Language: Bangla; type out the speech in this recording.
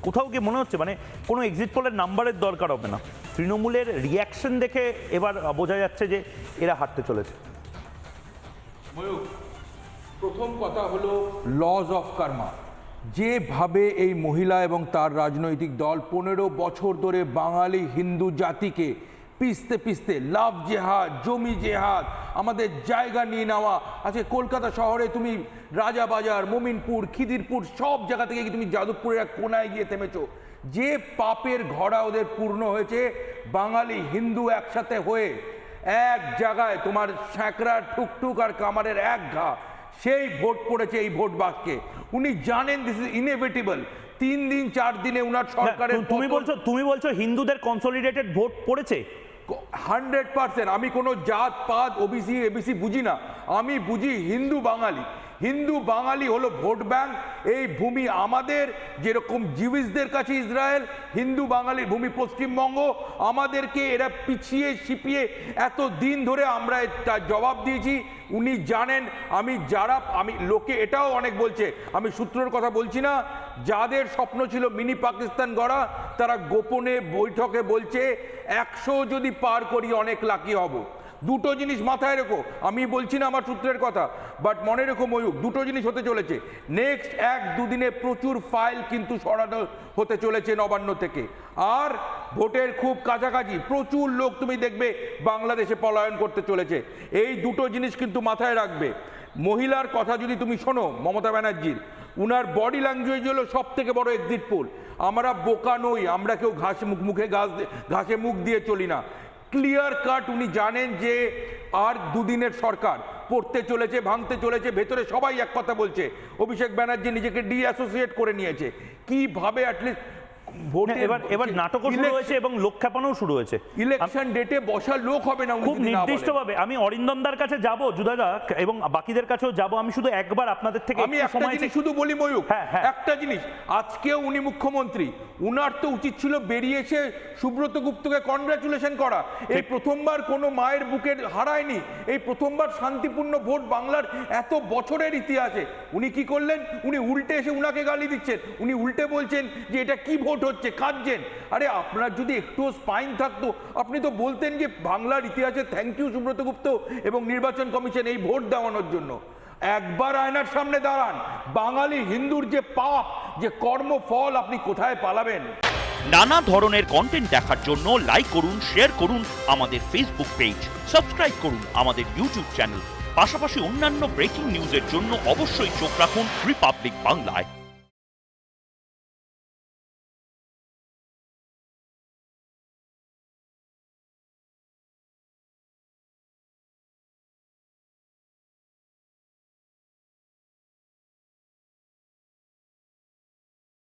কোথাও গিয়ে মনে হচ্ছে মানে কোনো এক্সিট পোলের নাম্বারের দরকার হবে না, তৃণমূলের রিয়াকশন দেখে এবার বোঝা যাচ্ছে যে এরা হারতে চলেছে। ময়ূর, প্রথম কথা হলো লজ অফ কার্মা। যেভাবে এই মহিলা এবং তার রাজনৈতিক দল 15 বছর ধরে বাঙালি হিন্দু জাতিকে পিষতে পিষতে লাভ জেহাদ, জমি জেহাদ, আমাদের জায়গা নিয়ে নেওয়া, আজকে কলকাতা শহরে তুমি রাজাবাজার, মোমিনপুর, খিদিরপুর সব জায়গা থেকে তুমি যাদবপুরের এক কোনায় গিয়ে থেমেছো। যে পাপের ঘোড়া ওদের পূর্ণ হয়েছে, বাঙালি হিন্দু একসাথে হয়ে এক জায়গায় তোমার স্যাঁকড়া টুকটুক আর কামারের এক ঘা, সেই ভোট পড়েছে এই ভোট বাক্যে। উনি জানেন দিস ইজ ইনএভিটেবল। 3 দিন 4 দিনে উনার সরকারের তুমি বলছো হিন্দুদের কনসলিডেটেড ভোট পড়েছে 100%। আমি কোনো জাত পাত ওবিসি এবিসি বুঝি না, আমি বুঝি হিন্দু বাঙালি। হিন্দু বাঙালি হলো ভোট ব্যাংক। এই ভূমি আমাদের, যেরকম জিউসদের কাছে ইসরায়েল, হিন্দু বাঙালির ভূমি পশ্চিমবঙ্গ। আমাদেরকে এরা পিছিয়ে শিপিয়ে এত দিন ধরে আমরা তার জবাব দিয়েছি। উনি জানেন আমি লোকে এটাও অনেক বলছে, আমি সূত্রের কথা বলছি না, যাদের স্বপ্ন ছিল মিনি পাকিস্তান গড়া, তারা গোপনে বৈঠকে বলছে 100 যদি পার করি অনেক লাকি হব। দুটো জিনিস মাথায় রেখো, আমি বলছি না আমার সূত্রের কথা, বাট মনে রেখো ময়ূর, দুটো জিনিস হতে চলেছে। নেক্সট 1-2 দিনে প্রচুর ফাইল কিন্তু সরানো হতে চলেছে নবান্ন থেকে। আর ভোটের খুব কাছাকাছি প্রচুর লোক তুমি দেখবে বাংলাদেশে পলায়ন করতে চলেছে। এই দুটো জিনিস কিন্তু মাথায় রাখবে। মহিলার কথা যদি তুমি শোনো, মমতা ব্যানার্জির, উনার বডি ল্যাঙ্গুয়েজ হলো সব থেকে বড় এক্সিট পোল। আমরা বোকা নই, আমরা কেউ ঘাসে মুখ দিয়ে চলি না। ক্লিয়ার কাট উনি জানেন যে আর দুদিনের সরকার পড়তে চলেছে, ভাঙতে চলেছে। ভেতরে সবাই এক কথা বলছে। অভিষেক ব্যানার্জি নিজেকে ডিঅ্যাসোসিয়েট করে নিয়েছে। কিভাবে অ্যাটলিস্ট এবার নাটকও শুরু হয়েছে এবং লোক খেপানো শুরু হয়েছে। ইলেকশন ডেটে বসার লোক হবে না খুব নির্দিষ্টভাবে। আমি অরিন্দমদার কাছে যাব, জুদাদা এবং বাকিদের কাছেও যাব। আমি শুধু একবার আপনাদের থেকে আমি একটা জিনিস শুধু বলি ময়ূক, একটা জিনিস, আজকেও উনি মুখ্যমন্ত্রী, উনার তো উচিত ছিল বেরিয়ে এসে সুব্রত গুপ্তকে কনগ্রাচুলেশন করা। এই প্রথমবার কোনো মায়ের বুকে হারায়নি, এই প্রথমবার শান্তিপূর্ণ ভোট বাংলার এত বছরের ইতিহাসে। উনি কি করলেন? উনি উল্টে এসে উনাকে গালি দিচ্ছেন। উনি উল্টে বলছেন যে এটা কি ভোট হচ্ছে, কাঁদছেন। আরে আপনার যদি একটুও স্পাইন থাকতো, আপনি তো বলতেন যে বাংলার ইতিহাসে থ্যাংক ইউ সুব্রত গুপ্ত এবং নির্বাচন কমিশন এই ভোট দেওয়ানোর জন্য। একবার আয়নার সামনে দাঁড়ান, বাঙালি হিন্দুর যে পাপ, যে কর্মফল, আপনি কোথায় পালাবেন? নানা ধরনের কন্টেন্ট দেখার জন্য লাইক করুন, শেয়ার করুন আমাদের ফেসবুক পেজ, সাবস্ক্রাইব করুন আমাদের ইউটিউব চ্যানেল। পাশাপাশি অন্যান্য ব্রেকিং নিউজের জন্য অবশ্যই চোখ রাখুন রিপাবলিক বাংলায়।